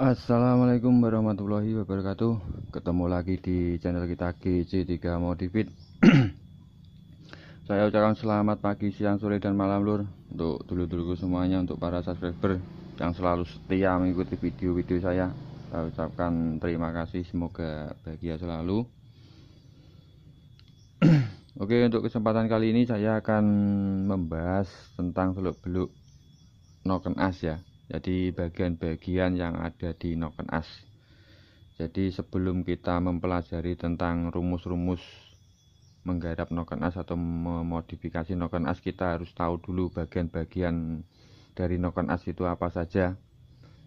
Assalamualaikum warahmatullahi wabarakatuh. Ketemu lagi di channel kita GC3 Modifit. Saya ucapkan selamat pagi, siang, sore, dan malam lur, untuk dulur-dulurku semuanya, untuk para subscriber yang selalu setia mengikuti video-video saya. Saya ucapkan terima kasih, semoga bahagia selalu. Oke, untuk kesempatan kali ini saya akan membahas tentang seluk-beluk noken as ya. Jadi bagian-bagian yang ada di noken as. Jadi sebelum kita mempelajari tentang rumus-rumus menggarap noken as atau memodifikasi noken as, kita harus tahu dulu bagian-bagian dari noken as itu apa saja,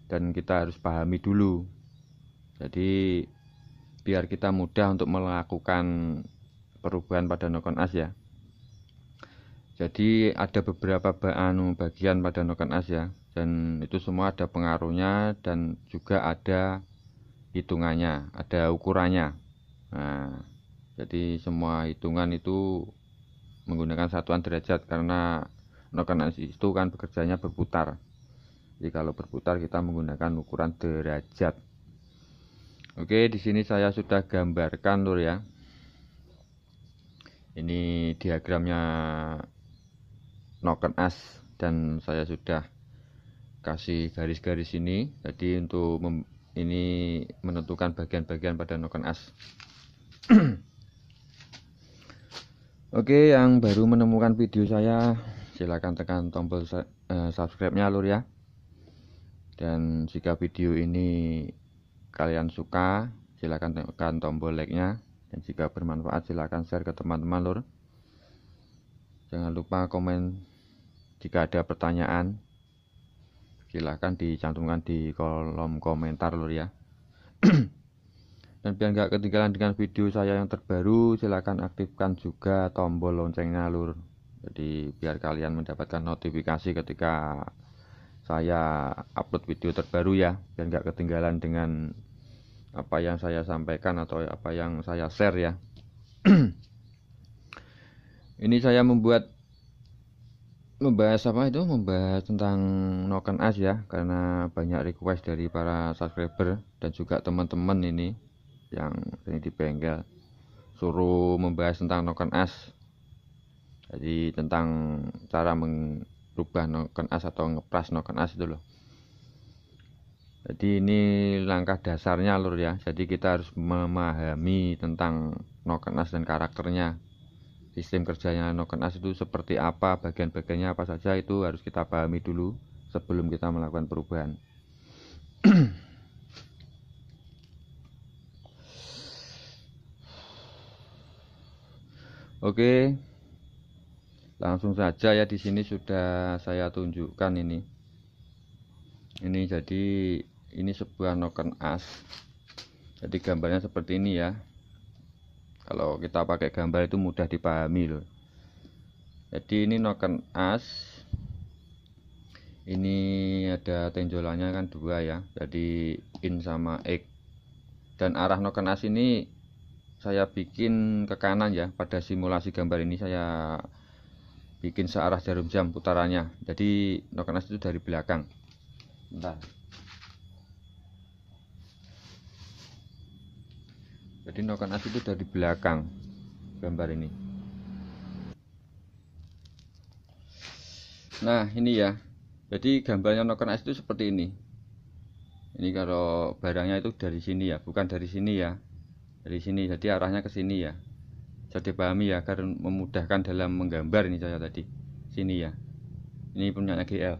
dan kita harus pahami dulu. Jadi biar kita mudah untuk melakukan perubahan pada noken as ya. Jadi ada beberapa bagian pada noken as ya, dan itu semua ada pengaruhnya dan juga ada hitungannya, ada ukurannya. Nah, jadi semua hitungan itu menggunakan satuan derajat, karena noken as itu kan bekerjanya berputar. Jadi kalau berputar kita menggunakan ukuran derajat. Oke, di sini saya sudah gambarkan lur ya. Ini diagramnya noken as dan saya sudah kasih garis-garis ini. Jadi untuk ini menentukan bagian-bagian pada noken as. Oke, yang baru menemukan video saya silahkan tekan tombol subscribe-nya lur ya. Dan jika video ini kalian suka, silahkan tekan tombol like-nya, dan jika bermanfaat silahkan share ke teman-teman lur. Jangan lupa komen jika ada pertanyaan, silahkan dicantumkan di kolom komentar lur ya. Dan biar nggak ketinggalan dengan video saya yang terbaru, silahkan aktifkan juga tombol loncengnya lur. Jadi biar kalian mendapatkan notifikasi ketika saya upload video terbaru ya, biar nggak ketinggalan dengan apa yang saya sampaikan atau apa yang saya share ya. Ini saya membahas tentang noken as ya, karena banyak request dari para subscriber dan juga teman-teman ini yang ini di bengkel suruh membahas tentang noken as. Jadi tentang cara merubah noken as atau ngepras noken as itu loh. Jadi ini langkah dasarnya lur ya. Jadi kita harus memahami tentang noken as dan karakternya. Sistem kerjanya noken as itu seperti apa, bagian-bagiannya apa saja, itu harus kita pahami dulu sebelum kita melakukan perubahan. Oke, langsung saja ya. Di sini sudah saya tunjukkan ini. Jadi ini sebuah noken as. Jadi gambarnya seperti ini ya. Kalau kita pakai gambar itu mudah dipahami loh. Jadi ini noken as. Ini ada tenjolannya kan dua ya. Jadi in sama X. Dan arah noken as ini saya bikin ke kanan ya. Pada simulasi gambar ini saya bikin searah jarum jam putarannya. Jadi noken as itu dari belakang. Bentar. Jadi noken as itu dari belakang gambar ini. Nah ini ya. Jadi gambarnya noken as itu seperti ini. Ini kalau barangnya itu dari sini ya, bukan dari sini ya. Dari sini, jadi arahnya ke sini ya. Bisa dipahami ya, agar memudahkan dalam menggambar ini saya tadi. Sini ya. Ini punyanya GL.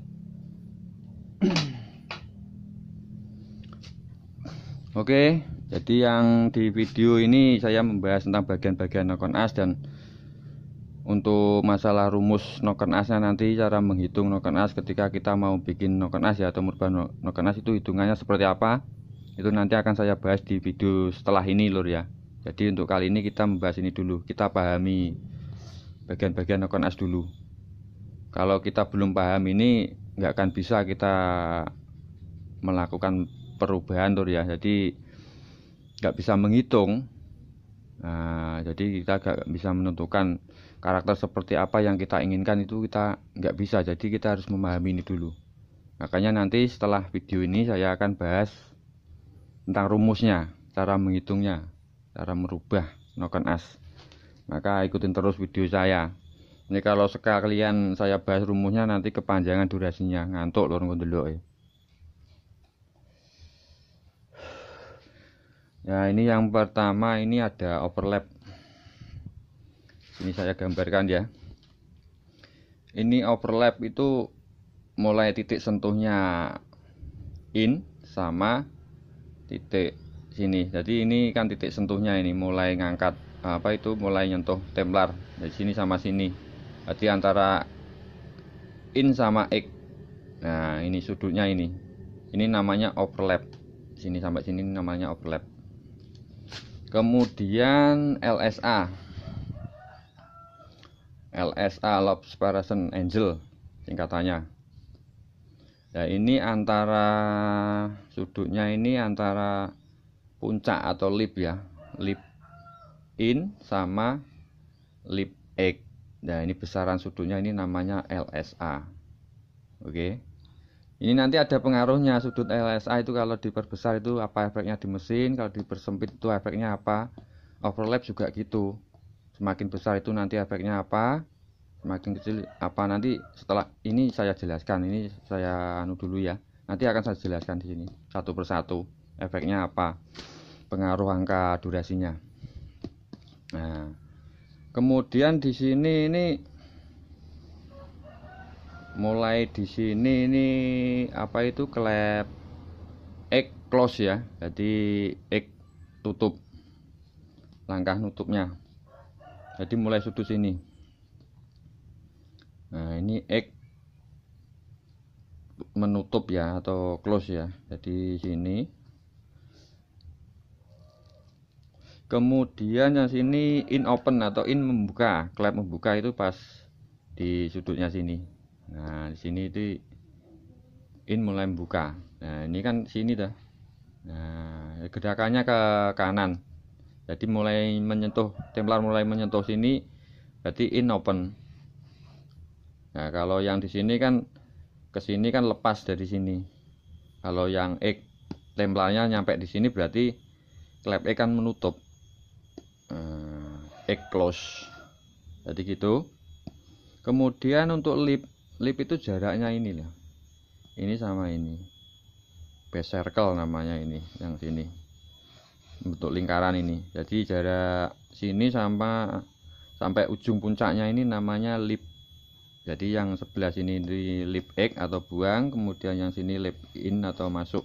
Oke, jadi yang di video ini saya membahas tentang bagian-bagian noken as, dan untuk masalah rumus noken asnya nanti, cara menghitung noken as ketika kita mau bikin noken as ya, atau merubah noken as itu hitungannya seperti apa, itu nanti akan saya bahas di video setelah ini lur ya. Jadi untuk kali ini kita membahas ini dulu, kita pahami bagian-bagian noken as dulu. Kalau kita belum paham ini, nggak akan bisa kita melakukan perubahan lur ya. Jadi nggak bisa menghitung Nah, jadi kita gak bisa menentukan karakter seperti apa yang kita inginkan, itu kita nggak bisa. Jadi kita harus memahami ini dulu. Makanya nanti setelah video ini saya akan bahas tentang rumusnya, cara menghitungnya, cara merubah noken as. Maka ikutin terus video saya. Ini kalau sekalian saya bahas rumusnya nanti kepanjangan durasinya, ngantuk lho ndelok ya. Nah, ini yang pertama, ini ada overlap. Ini saya gambarkan ya. Ini overlap itu mulai titik sentuhnya in sama titik sini. Jadi ini kan titik sentuhnya ini mulai ngangkat apa itu, mulai nyentuh templar dari sini sama sini. Berarti antara in sama X. Nah, ini sudutnya ini. Ini namanya overlap. Sini sampai sini namanya overlap. Kemudian LSA. LSA Lobe Separation Angle singkatannya. Nah, ini antara sudutnya ini antara puncak atau lip ya. Lip in sama lip X. Nah, ini besaran sudutnya ini namanya LSA. Oke. Ini nanti ada pengaruhnya sudut LSA itu, kalau diperbesar itu apa efeknya di mesin, kalau dipersempit itu efeknya apa. Overlap juga gitu. Semakin besar itu nanti efeknya apa, semakin kecil apa. Nanti setelah ini saya jelaskan, ini saya anu dulu ya. Nanti akan saya jelaskan di sini satu persatu efeknya apa, pengaruh angka durasinya. Nah, kemudian di sini ini mulai di sini ini apa itu, klep X close ya. Jadi X tutup, langkah nutupnya. Jadi mulai sudut sini. Nah, ini X menutup ya, atau close ya. Jadi sini. Kemudian yang sini in open atau in membuka, klep membuka itu pas di sudutnya sini. Nah, di sini itu in mulai membuka. Nah, ini kan sini dah. Nah, gerakannya ke kanan. Jadi mulai menyentuh templar, mulai menyentuh sini, berarti in open. Nah, kalau yang di sini kan ke sini kan lepas dari sini. Kalau yang X templarnya nyampe di sini, berarti klep X kan menutup. X close. Jadi gitu. Kemudian untuk lip itu jaraknya ini loh. Ini sama ini. Base circle namanya ini, yang sini. Bentuk lingkaran ini. Jadi jarak sini sampai ujung puncaknya ini namanya lip. Jadi yang sebelah sini di lip X atau buang, kemudian yang sini lip in atau masuk.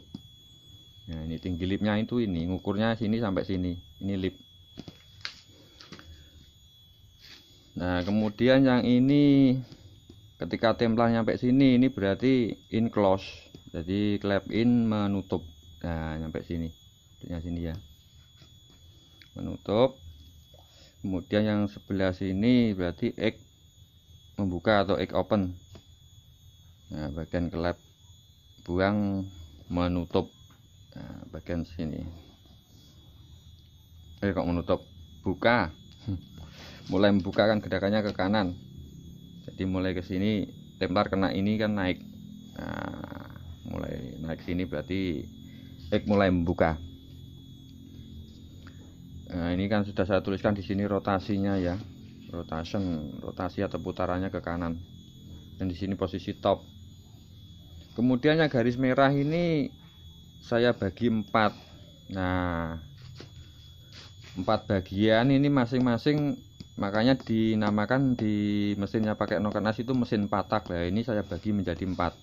Nah, ini tinggi lipnya itu, ini ngukurnya sini sampai sini. Ini lip. Nah, kemudian yang ini ketika templar nyampe sini, ini berarti in close. Jadi klep in menutup. Nah, nyampe sini. Sini ya. Menutup. Kemudian yang sebelah sini berarti X membuka atau X open. Nah, bagian klep buang menutup. Nah, bagian sini. Kok menutup? Buka. Mulai membuka kan gerakannya ke kanan. Jadi mulai ke sini templar kena ini kan naik. Nah, mulai naik sini berarti X mulai membuka. Nah, ini kan sudah saya tuliskan di sini rotasinya ya. Rotasi atau putarannya ke kanan. Dan di sini posisi top. Kemudian yang garis merah ini saya bagi 4. Nah, 4 bagian ini masing-masing, makanya dinamakan di mesinnya pakai noken as itu mesin 4 tak. Nah, ini saya bagi menjadi 4.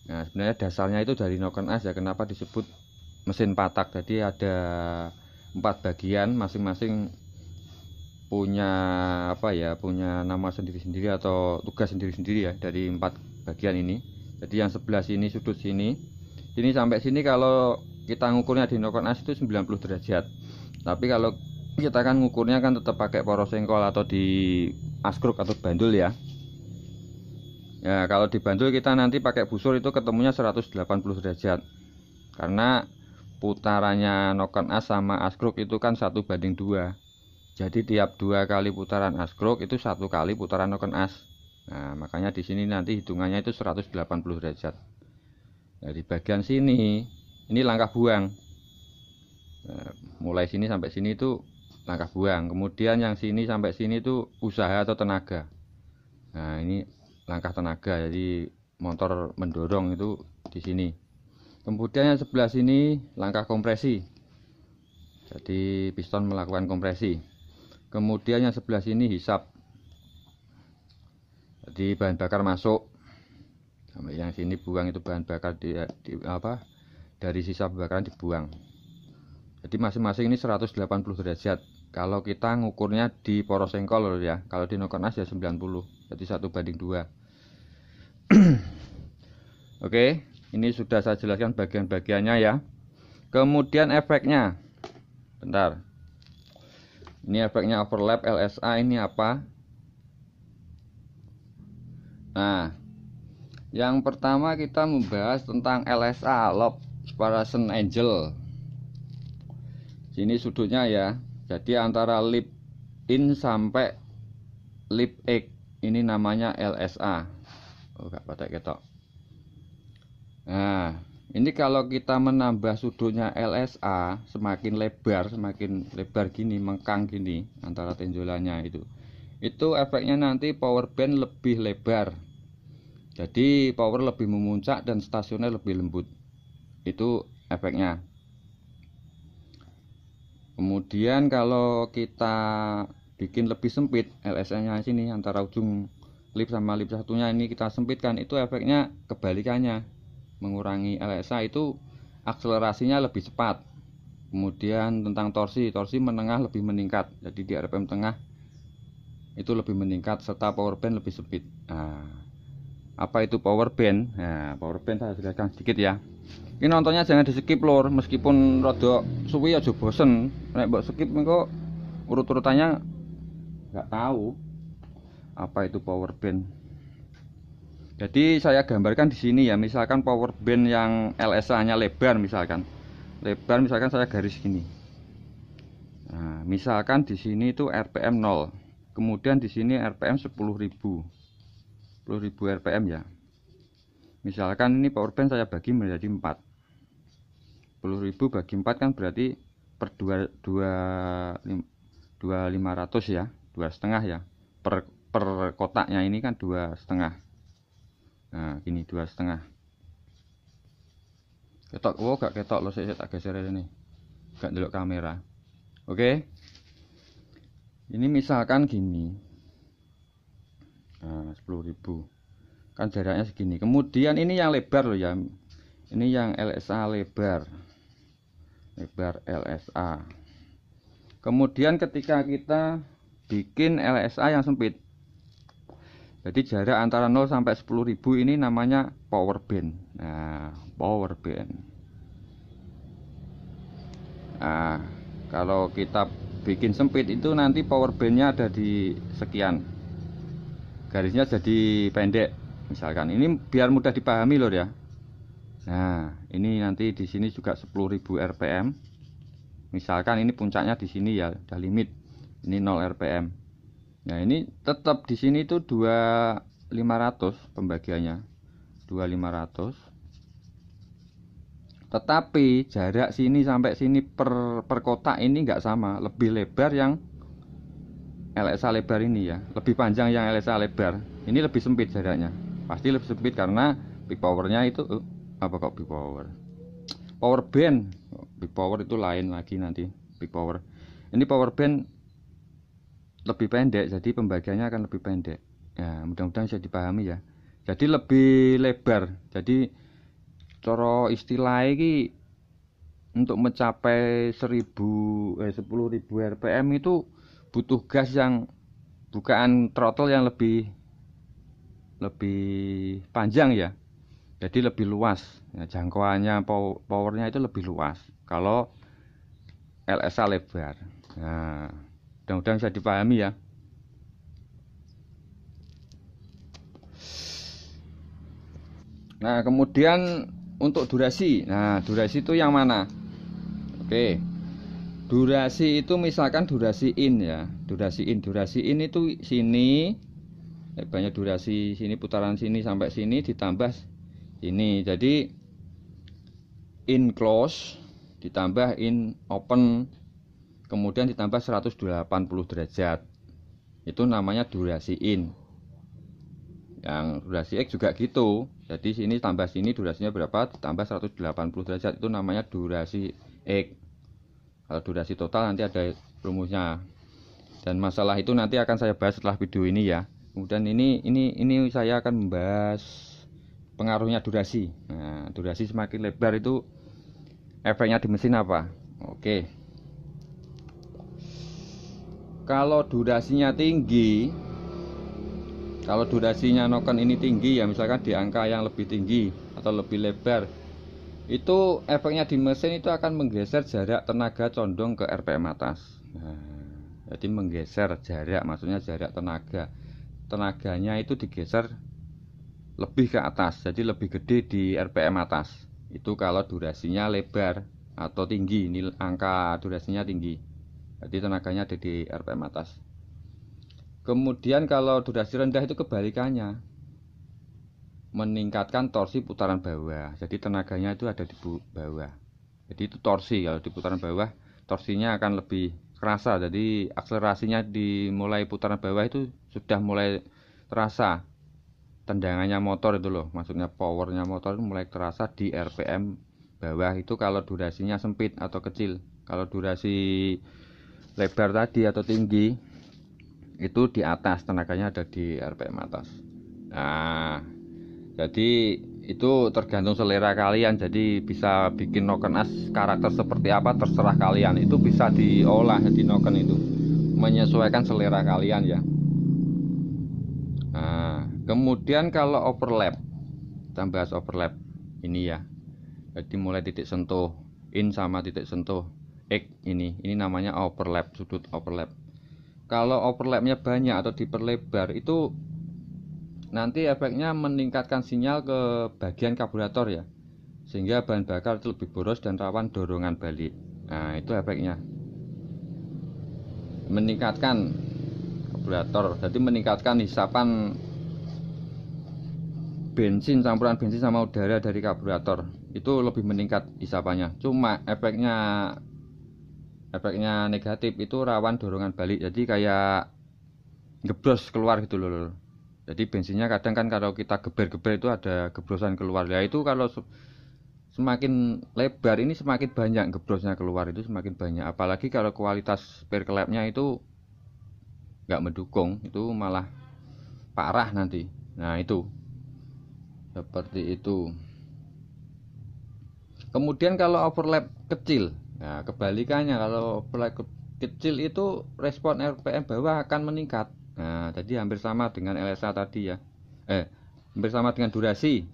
Nah, sebenarnya dasarnya itu dari noken as ya, kenapa disebut mesin 4 tak. Jadi ada 4 bagian, masing-masing punya apa ya, punya nama sendiri-sendiri atau tugas sendiri-sendiri ya dari 4 bagian ini. Jadi yang sebelah sini sudut sini sampai sini, kalau kita ngukurnya di noken as itu 90 derajat. Tapi kalau kita kan ngukurnya kan tetap pakai poros sengkol atau di askruk atau bandul ya. Ya, kalau di bandul kita nanti pakai busur itu ketemunya 180 derajat. Karena putarannya Noken as sama askruk itu kan 1:2. Jadi tiap 2 kali putaran askruk itu 1 kali putaran Noken as. Nah, makanya di sini nanti hitungannya itu 180 derajat. Nah, di bagian sini ini langkah buang. Nah, mulai sini sampai sini itu langkah buang. Kemudian yang sini sampai sini itu usaha atau tenaga. Nah, ini langkah tenaga. Jadi motor mendorong itu di sini. Kemudian yang sebelah sini langkah kompresi. Jadi piston melakukan kompresi. Kemudian yang sebelah sini hisap. Jadi bahan bakar masuk. Sampai yang sini buang itu bahan bakar dari sisa bakaran dibuang. Jadi masing-masing ini 180 derajat. Kalau kita ngukurnya di poros sengkol ya. Kalau di Noken as ya 90. Jadi 1:2. Oke, ini sudah saya jelaskan bagian-bagiannya ya. Kemudian efeknya. Bentar. Ini efeknya overlap LSA ini apa? Nah, yang pertama kita membahas tentang LSA, Lobe Separation Angle. Sini sudutnya ya. Jadi antara lip in sampai lip X ini namanya LSA. Oh, gak pakai ketok. Nah, ini kalau kita menambah sudutnya LSA semakin lebar gini, mengkang gini antara tenjolannya itu efeknya nanti power band lebih lebar. Jadi power lebih memuncak dan stasioner lebih lembut. Itu efeknya. Kemudian kalau kita bikin lebih sempit LSA-nya sini antara ujung lip sama lip satunya ini kita sempitkan, itu efeknya kebalikannya. Mengurangi LSA itu akselerasinya lebih cepat. Kemudian tentang torsi menengah lebih meningkat. Jadi di RPM tengah itu lebih meningkat serta power band lebih sempit. Nah, apa itu power band? Nah, power band saya jelaskan sedikit ya. Ini nontonnya jangan di skip lor, meskipun rada suwi aja bosen. Nek mbok skip engko urut-urutannya nggak tahu apa itu power band. Jadi saya gambarkan di sini ya, misalkan power band yang LSA-nya lebar misalkan saya garis gini. Nah, misalkan di sini itu RPM 0. Kemudian di sini RPM 10.000 RPM ya. Misalkan ini power band saya bagi menjadi 4. 10.000 bagi 4 kan berarti per 2.500 ya, 2,5 ya. Per kotaknya ini kan 2,5. Nah, gini 2,5. Ketok, gak ketok lo, saya tak geser ini. Gak ndelok kamera. Oke. Ini misalkan gini. Nah, 10.000. Kan jaraknya segini. Kemudian ini yang lebar loh ya. Ini yang LSA lebar. Lebar LSA. Kemudian ketika kita bikin LSA yang sempit. Jadi jarak antara 0 sampai 10.000 ini namanya power band. Nah, power band. Nah, kalau kita bikin sempit itu nanti power bandnya ada di sekian. Garisnya jadi pendek. Misalkan ini biar mudah dipahami loh ya. Nah, ini nanti di sini juga 10.000 RPM. Misalkan ini puncaknya di sini ya, udah limit. Ini 0 RPM. Nah, ini tetap di sini tuh 2.500 pembagiannya. 2.500. Tetapi jarak sini sampai sini per kotak ini enggak sama, lebih lebar yang LSA lebar ini ya. Lebih panjang yang LSA lebar. Ini lebih sempit jaraknya. Pasti lebih sempit karena peak powernya itu apa kok peak power? Power band. Peak power itu lain lagi nanti, peak power. Ini power band lebih pendek, jadi pembagiannya akan lebih pendek. Ya, mudah-mudahan bisa dipahami ya. Jadi lebih lebar. Jadi cara istilah ini untuk mencapai 10.000 RPM itu butuh gas yang bukaan throttle yang lebih panjang ya. Jadi lebih luas. Ya, jangkauannya powernya itu lebih luas. Kalau LSA lebar. Nah, mudah-mudahan bisa dipahami ya. Nah, kemudian untuk durasi. Nah, durasi itu yang mana? Oke, durasi itu misalkan durasi in ya, durasi in itu sini, banyak durasi sini, putaran sini sampai sini ditambah ini, jadi in close ditambah in open kemudian ditambah 180 derajat, itu namanya durasi in. Yang durasi X juga gitu, jadi sini tambah sini durasinya berapa ditambah 180 derajat, itu namanya durasi X. Kalau durasi total nanti ada rumusnya, dan masalah itu nanti akan saya bahas setelah video ini ya. Kemudian ini saya akan membahas pengaruhnya durasi. Nah, durasi semakin lebar itu efeknya di mesin apa? Oke, kalau durasinya tinggi, kalau durasinya noken ini tinggi ya, misalkan di angka yang lebih tinggi atau lebih lebar, itu efeknya di mesin itu akan menggeser jarak tenaga condong ke RPM atas. Nah, jadi menggeser jarak, maksudnya jarak tenaganya itu digeser lebih ke atas, jadi lebih gede di RPM atas. Itu kalau durasinya lebar atau tinggi, ini angka durasinya tinggi, jadi tenaganya ada di RPM atas. Kemudian kalau durasi rendah itu kebalikannya, meningkatkan torsi putaran bawah, jadi tenaganya itu ada di bawah. Jadi itu torsi, kalau di putaran bawah torsinya akan lebih kerasa, jadi akselerasinya di mulai putaran bawah itu sudah mulai terasa, tendangannya motor itu loh, maksudnya powernya motor itu mulai terasa di RPM bawah. Itu kalau durasinya sempit atau kecil. Kalau durasi lebar tadi atau tinggi itu di atas, tenaganya ada di RPM atas. Nah, jadi itu tergantung selera kalian, jadi bisa bikin noken as karakter seperti apa terserah kalian, itu bisa diolah di noken itu menyesuaikan selera kalian ya. Nah, kemudian kalau overlap, kita bahas overlap ini ya, jadi mulai titik sentuh in sama titik sentuh X, ini namanya overlap, sudut overlap. Kalau overlapnya banyak atau diperlebar, itu nanti efeknya meningkatkan sinyal ke bagian karburator ya, sehingga bahan bakar itu lebih boros dan rawan dorongan balik. Nah, itu efeknya meningkatkan karburator, jadi meningkatkan hisapan bensin, campuran bensin sama udara dari karburator, itu lebih meningkat hisapannya. Cuma efeknya negatif, itu rawan dorongan balik, jadi kayak gebros keluar gitu loh. Jadi bensinnya kadang kan kalau kita geber-geber itu ada gebrosan keluar ya, itu kalau semakin lebar ini semakin banyak gebrosnya keluar, itu semakin banyak. Apalagi kalau kualitas perklepnya itu nggak mendukung, itu malah parah nanti. Nah, itu seperti itu. Kemudian kalau overlap kecil, nah kebalikannya, kalau overlap kecil itu respon RPM bawah akan meningkat. Nah, jadi hampir sama dengan LSA tadi ya, hampir sama dengan durasi.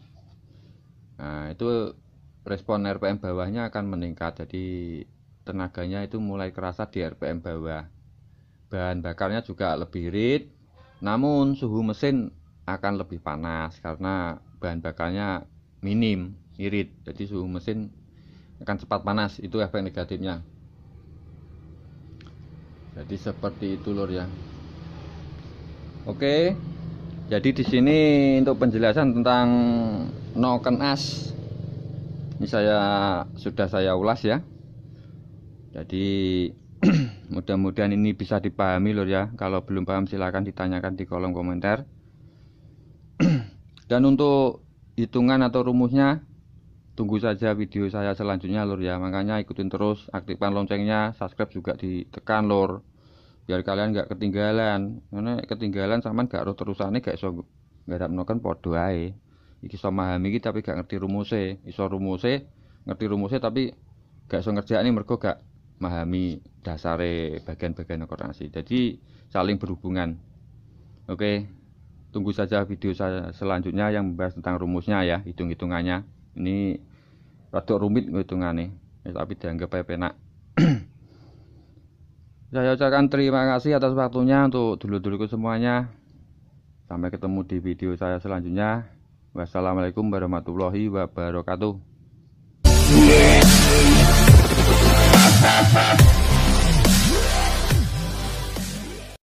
Nah, itu respon RPM bawahnya akan meningkat, jadi tenaganya itu mulai kerasa di RPM bawah. Bahan bakarnya juga lebih irit, namun suhu mesin akan lebih panas karena bahan bakarnya minim, irit, jadi suhu mesin akan cepat panas. Itu efek negatifnya. Jadi seperti itu lur ya. Oke, jadi di sini untuk penjelasan tentang noken as ini sudah saya ulas ya. Jadi mudah-mudahan ini bisa dipahami lur ya. Kalau belum paham silahkan ditanyakan di kolom komentar. Dan untuk hitungan atau rumusnya tunggu saja video saya selanjutnya lur ya. Makanya ikutin terus, aktifkan loncengnya, subscribe juga ditekan lur, biar kalian nggak ketinggalan. Karena ketinggalan sampean gak roh terusane gak iso nggarap noken podo ae. Iki iso memahami iki tapi gak ngerti rumuse, ngerti rumuse tapi gak iso ngerjaane mergo gak memahami dasare bagian-bagian operasi. Jadi saling berhubungan. Oke, tunggu saja video saya selanjutnya yang membahas tentang rumusnya ya, hitung-hitungannya. Ini rada rumit hitungannya, tapi dianggap penak. Saya ucapkan terima kasih atas waktunya untuk dulur-dulurku semuanya. Sampai ketemu di video saya selanjutnya. Wassalamualaikum warahmatullahi wabarakatuh.